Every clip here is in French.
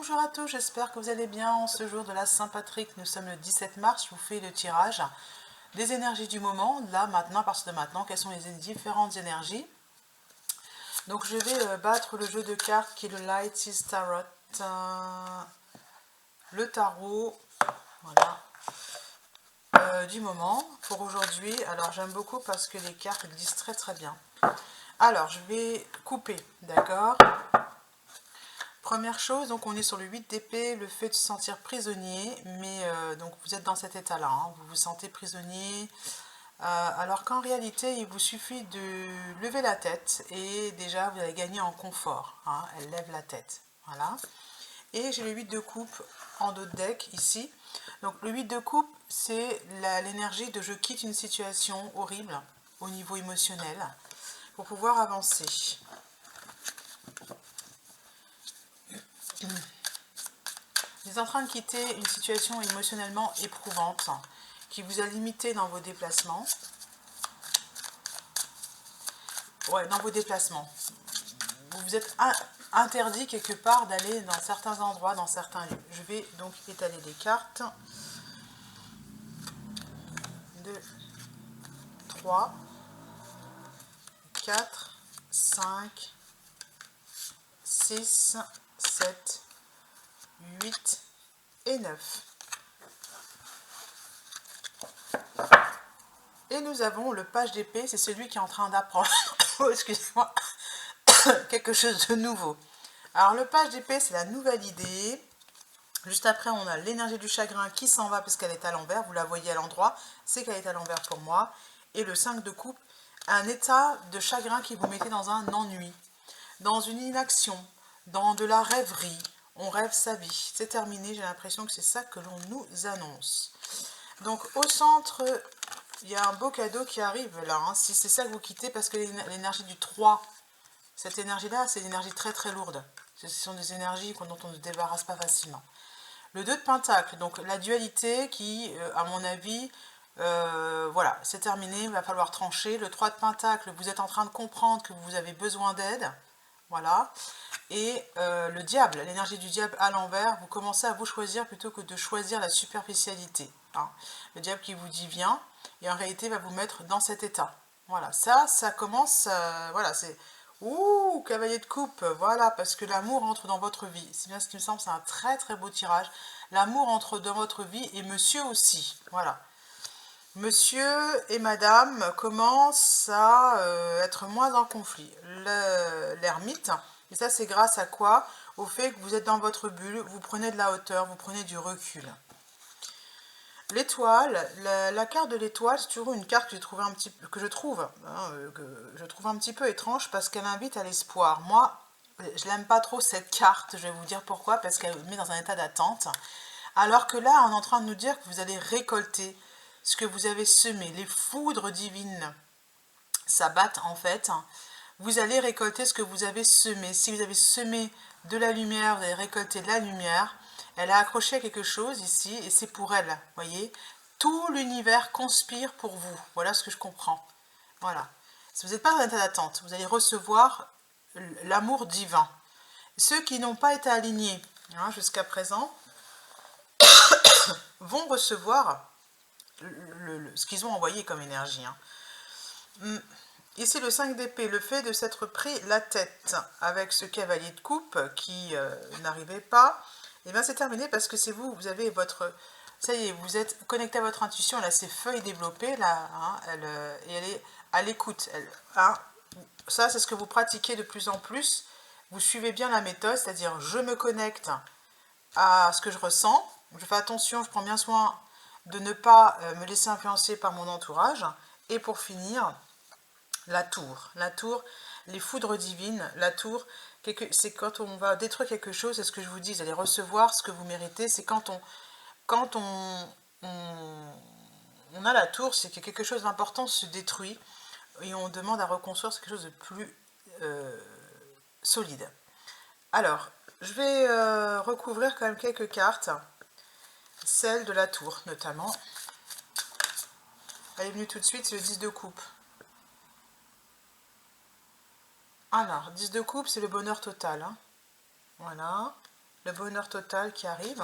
Bonjour à tous, j'espère que vous allez bien. En ce jour de la Saint-Patrick, nous sommes le 17 mars, je vous fais le tirage des énergies du moment. Là, maintenant, à partir de maintenant, quelles sont les différentes énergies. Donc je vais battre le jeu de cartes qui est le Light Seas Tarot, le tarot, voilà, du moment pour aujourd'hui. Alors j'aime beaucoup parce que les cartes disent très très bien. Alors je vais couper, d'accord. Première chose, donc on est sur le 8 d'épée, le fait de se sentir prisonnier, mais donc vous êtes dans cet état-là, hein, vous vous sentez prisonnier, alors qu'en réalité, il vous suffit de lever la tête et déjà vous allez gagner en confort, hein, elle lève la tête, voilà. Et j'ai le 8 de coupe en dos de deck ici, donc le 8 de coupe, c'est l'énergie de je quitte une situation horrible au niveau émotionnel pour pouvoir avancer. Vous êtes en train de quitter une situation émotionnellement éprouvante qui vous a limité dans vos déplacements. Ouais, dans vos déplacements. Vous vous êtes interdit quelque part d'aller dans certains endroits, dans certains lieux. Je vais donc étaler les cartes. 2, 3, 4, 5, 6, 7, 8 et 9. Et nous avons le page d'épée, c'est celui qui est en train d'apprendre, oh, excusez-moi, quelque chose de nouveau. Alors le page d'épée, c'est la nouvelle idée. Juste après, on a l'énergie du chagrin qui s'en va parce qu'elle est à l'envers. Vous la voyez à l'endroit, c'est qu'elle est à l'envers pour moi. Et le 5 de coupe, un état de chagrin qui vous mettez dans un ennui, dans une inaction, dans de la rêverie. On rêve sa vie. C'est terminé, j'ai l'impression que c'est ça que l'on nous annonce. Donc au centre, il y a un beau cadeau qui arrive là, hein, si c'est ça que vous quittez, parce que l'énergie du 3, cette énergie-là, c'est une énergie très très lourde. Ce sont des énergies dont on ne se débarrasse pas facilement. Le 2 de Pentacle, donc la dualité qui, à mon avis, voilà, c'est terminé, il va falloir trancher. Le 3 de Pentacle, vous êtes en train de comprendre que vous avez besoin d'aide, voilà. Et le diable, l'énergie du diable à l'envers, vous commencez à vous choisir plutôt que de choisir la superficialité. Hein. Le diable qui vous dit viens, et en réalité va vous mettre dans cet état. Voilà, ça commence, voilà, c'est... Ouh, cavalier de coupe, voilà, parce que l'amour entre dans votre vie. C'est bien ce qui me semble, c'est un très très beau tirage. L'amour entre dans votre vie et monsieur aussi, voilà. Monsieur et madame commencent à être moins en conflit. L'ermite, et ça c'est grâce à quoi? Au fait que vous êtes dans votre bulle, vous prenez de la hauteur, vous prenez du recul. L'étoile, la carte de l'étoile, c'est toujours une carte que je trouve un petit peu étrange parce qu'elle invite à l'espoir. Moi, je l'aime pas trop cette carte, je vais vous dire pourquoi, parce qu'elle vous met dans un état d'attente. Alors que là, on est en train de nous dire que vous allez récolter ce que vous avez semé. Les foudres divines s'abattent en fait. Vous allez récolter ce que vous avez semé. Si vous avez semé de la lumière, vous allez récolter de la lumière. Elle a accroché à quelque chose ici et c'est pour elle, voyez. Tout l'univers conspire pour vous. Voilà ce que je comprends. Voilà. Si vous n'êtes pas dans un état d'attente, vous allez recevoir l'amour divin. Ceux qui n'ont pas été alignés jusqu'à présent vont recevoir ce qu'ils ont envoyé comme énergie. Ici, le 5 d'épée, le fait de s'être pris la tête avec ce cavalier de coupe qui n'arrivait pas, et bien c'est terminé parce que c'est vous, vous avez votre... Ça y est, vous êtes connecté à votre intuition, elle a ses feuilles développées, là, hein, et elle est à l'écoute. Hein, ça, c'est ce que vous pratiquez de plus en plus. Vous suivez bien la méthode, c'est-à-dire je me connecte à ce que je ressens, je fais attention, je prends bien soin de ne pas me laisser influencer par mon entourage, et pour finir... La tour, les foudres divines, la tour, c'est quand on va détruire quelque chose, c'est ce que je vous dis, vous allez recevoir ce que vous méritez, c'est quand on a la tour, c'est que quelque chose d'important se détruit et on demande à reconstruire quelque chose de plus solide. Alors, je vais recouvrir quand même quelques cartes, celle de la tour notamment. Elle est venue tout de suite, c'est le 10 de coupe. Alors, 10 de coupe, c'est le bonheur total. Hein. Voilà. le bonheur total qui arrive.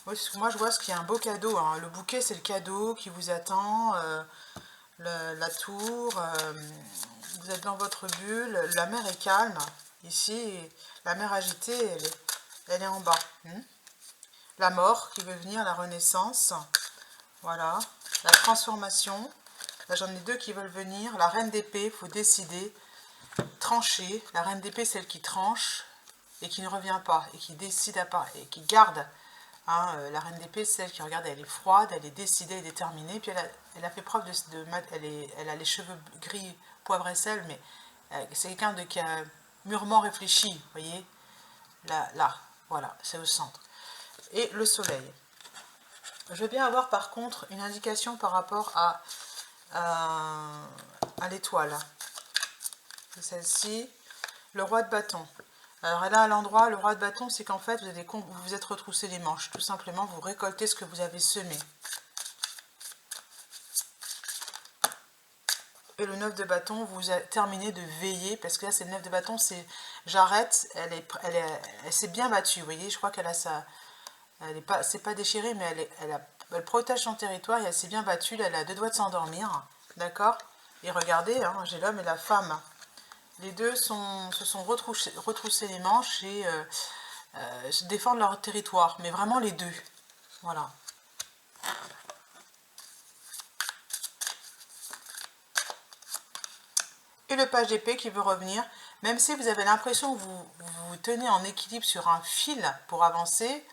Oui, moi je vois ce qu'il y a un beau cadeau, hein. Le bouquet c'est le cadeau qui vous attend, la tour, vous êtes dans votre bulle, la mer est calme. Ici, la mer agitée, elle est en bas. La mort qui veut venir, la renaissance, voilà, la transformation. Là j'en ai deux qui veulent venir, la reine d'épée, il faut décider, trancher. La reine d'épée, celle qui tranche et qui ne revient pas, et qui décide à part, et qui garde. Hein, la reine d'épée, c'est celle qui, regarde, elle est froide, elle est décidée et déterminée, puis elle a fait preuve elle a les cheveux gris, poivre et sel, mais c'est quelqu'un qui a mûrement réfléchi, vous voyez, là, voilà, c'est au centre. Et le soleil. Je veux bien avoir par contre une indication par rapport à l'étoile. C'est celle-ci, le roi de bâton. Alors là, à l'endroit, le roi de bâton, c'est qu'en fait, vous vous êtes retroussé les manches. Tout simplement, vous récoltez ce que vous avez semé. Et le 9 de bâton, vous terminez de veiller, parce que là, c'est le 9 de bâton, c'est j'arrête, elle s'est bien battue, vous voyez, je crois qu'elle a sa... c'est pas déchiré, mais elle protège son territoire, et elle s'est bien battue, là, elle a deux doigts de s'endormir, d'accord? Et regardez, hein, j'ai l'homme et la femme. Les deux se sont retroussés les manches et se défendent leur territoire, mais vraiment les deux. Voilà. Et le page d'épée qui veut revenir, même si vous avez l'impression que vous vous tenez en équilibre sur un fil pour avancer,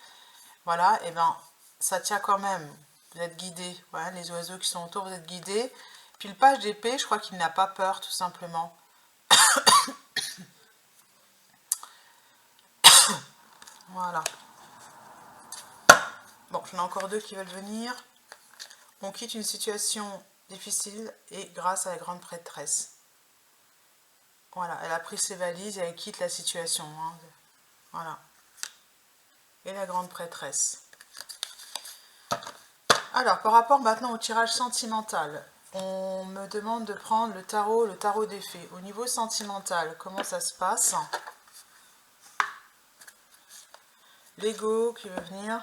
voilà, et bien ça tient quand même. Vous êtes guidé, voilà, les oiseaux qui sont autour, vous êtes guidés. Puis le page d'épée, je crois qu'il n'a pas peur, tout simplement. Voilà. Bon, j'en ai encore deux qui veulent venir. On quitte une situation difficile et grâce à la grande prêtresse. Voilà, elle a pris ses valises et elle quitte la situation. Hein. Voilà. Et la grande prêtresse. Alors, par rapport maintenant au tirage sentimental, on me demande de prendre le tarot des fées. Au niveau sentimental, comment ça se passe? L'ego qui veut venir.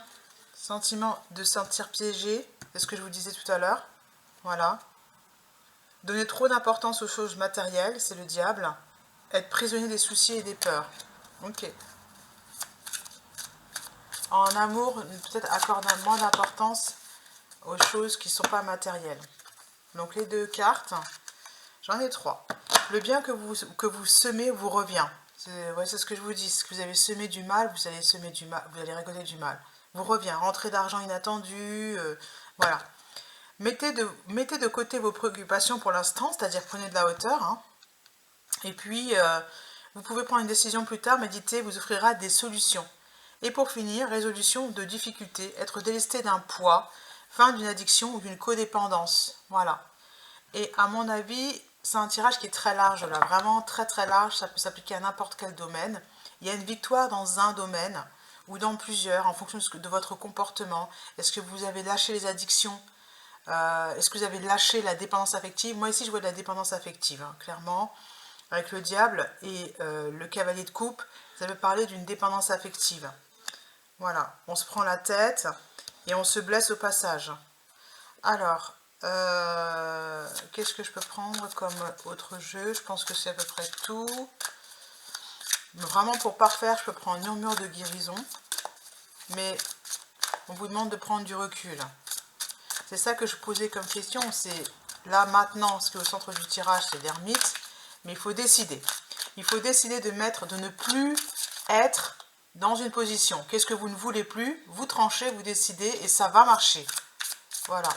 Sentiment de sentir piégé, c'est ce que je vous disais tout à l'heure. Voilà. Donner trop d'importance aux choses matérielles, c'est le diable. Être prisonnier des soucis et des peurs. Ok. En amour, peut-être accorder moins d'importance aux choses qui ne sont pas matérielles. Donc les deux cartes, j'en ai trois. Le bien que vous semez vous revient. C'est ce que je vous dis. Ce que vous avez semé du mal, vous allez semer du mal, vous allez récolter du mal. Vous revient. Rentrée d'argent inattendue, voilà. Mettez de côté vos préoccupations pour l'instant, c'est-à-dire prenez de la hauteur. Hein. Et puis, vous pouvez prendre une décision plus tard, méditer vous offrira des solutions. Et pour finir, résolution de difficultés, être délesté d'un poids, fin d'une addiction ou d'une codépendance. Voilà. Et à mon avis, c'est un tirage qui est très large, là, vraiment très très large, ça peut s'appliquer à n'importe quel domaine. Il y a une victoire dans un domaine ou dans plusieurs, en fonction de votre comportement. Est-ce que vous avez lâché les addictions? Est-ce que vous avez lâché la dépendance affective? Moi ici, je vois de la dépendance affective, hein, clairement. Avec le diable et le cavalier de coupe, ça veut parler d'une dépendance affective. Voilà, on se prend la tête et on se blesse au passage. Alors, qu'est-ce que je peux prendre comme autre jeu? Je pense que c'est à peu près tout. Vraiment, pour parfaire, je peux prendre murmure de guérison. Mais on vous demande de prendre du recul. C'est ça que je posais comme question. C'est là, maintenant, ce qui est au centre du tirage, c'est l'ermite. Mais il faut décider. Il faut décider de ne plus être dans une position. Qu'est-ce que vous ne voulez plus? Vous tranchez, vous décidez et ça va marcher. Voilà.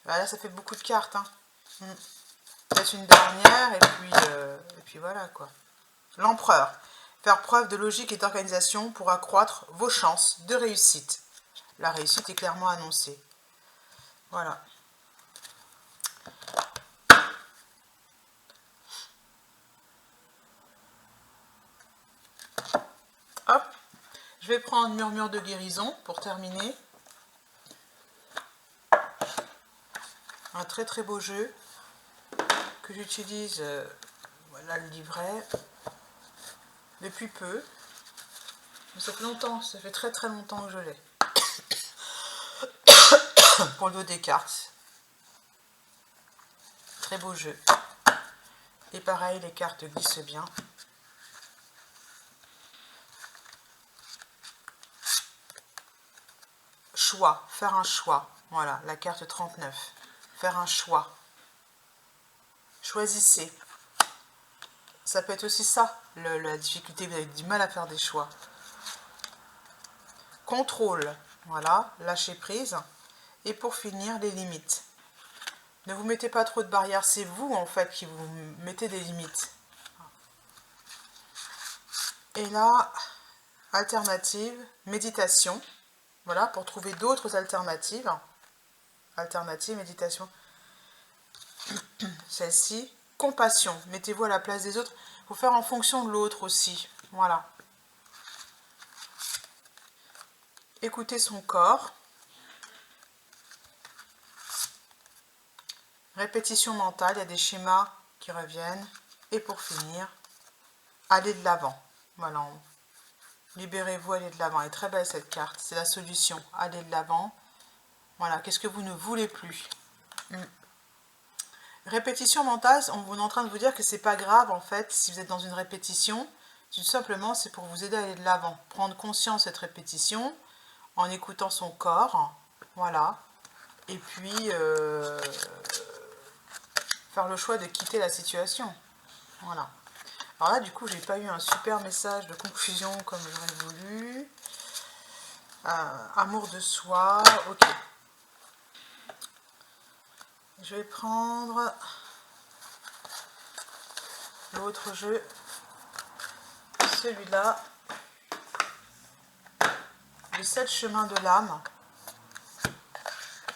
Là, ça fait beaucoup de cartes. Hein. Peut-être une dernière et puis voilà quoi. L'empereur. Faire preuve de logique et d'organisation pour accroître vos chances de réussite. La réussite est clairement annoncée. Voilà. Hop. Je vais prendre murmure de guérison pour terminer. Un très très beau jeu que j'utilise, voilà le livret, depuis peu. Ça fait longtemps, ça fait très très longtemps que je l'ai. Pour le dos des cartes. Très beau jeu. Et pareil, les cartes glissent bien. Choix, faire un choix. Voilà, la carte 39. Faire un choix. Choisissez. Ça peut être aussi ça, la difficulté, vous avez du mal à faire des choix. Contrôle, voilà, lâcher prise. Et pour finir, les limites. Ne vous mettez pas trop de barrières, c'est vous en fait qui vous mettez des limites. Et là, alternative, méditation. Voilà, pour trouver d'autres alternatives. Alternative, méditation. Celle-ci, compassion. Mettez-vous à la place des autres. Il faut faire en fonction de l'autre aussi. Voilà. Écoutez son corps. Répétition mentale, il y a des schémas qui reviennent. Et pour finir, aller de l'avant. Voilà. Libérez-vous, allez de l'avant. Elle est très belle cette carte. C'est la solution. Allez de l'avant. Voilà. Qu'est-ce que vous ne voulez plus? Répétition mentale, on est en train de vous dire que c'est pas grave en fait si vous êtes dans une répétition. Tout simplement, c'est pour vous aider à aller de l'avant. Prendre conscience de cette répétition en écoutant son corps. Voilà. Et puis, faire le choix de quitter la situation. Voilà. Alors là, du coup, j'ai pas eu un super message de conclusion comme j'aurais voulu. Amour de soi, ok. Je vais prendre l'autre jeu, celui-là, les 7 chemins de l'âme,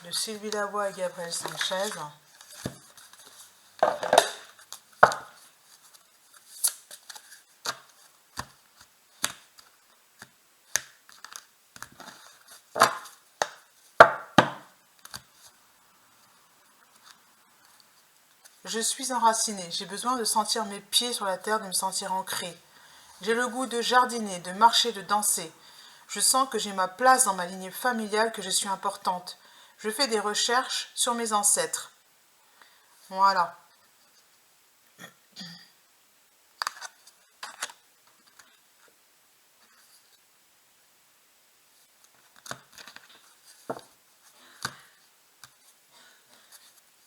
de Sylvie Lavoie et Gabriel Sanchez. Je suis enracinée, j'ai besoin de sentir mes pieds sur la terre, de me sentir ancrée. J'ai le goût de jardiner, de marcher, de danser. Je sens que j'ai ma place dans ma lignée familiale, que je suis importante. Je fais des recherches sur mes ancêtres. Voilà.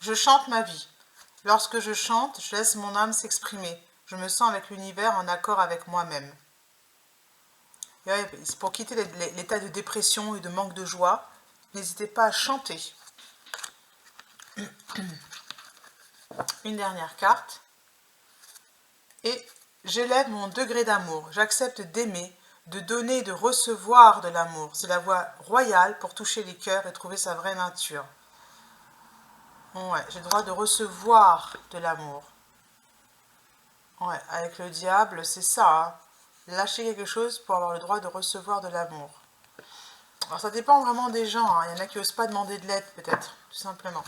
Je chante ma vie. Lorsque je chante, je laisse mon âme s'exprimer. Je me sens avec l'univers en accord avec moi-même. Pour quitter l'état de dépression et de manque de joie, n'hésitez pas à chanter. Une dernière carte. Et j'élève mon degré d'amour. J'accepte d'aimer, de donner et de recevoir de l'amour. C'est la voie royale pour toucher les cœurs et trouver sa vraie nature. Ouais, j'ai le droit de recevoir de l'amour. Ouais, avec le diable, c'est ça. Hein. Lâcher quelque chose pour avoir le droit de recevoir de l'amour. Alors ça dépend vraiment des gens. Hein. Il y en a qui n'osent pas demander de l'aide, peut-être, tout simplement.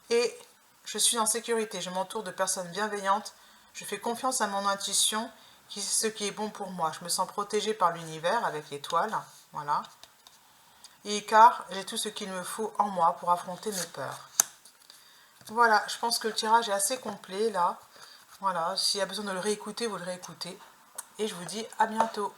Et je suis en sécurité. Je m'entoure de personnes bienveillantes. Je fais confiance à mon intuition, qui sait ce qui est bon pour moi. Je me sens protégée par l'univers avec l'étoile. Voilà. Et car j'ai tout ce qu'il me faut en moi pour affronter mes peurs. Voilà, je pense que le tirage est assez complet là. Voilà, s'il y a besoin de le réécouter, vous le réécoutez. Et je vous dis à bientôt.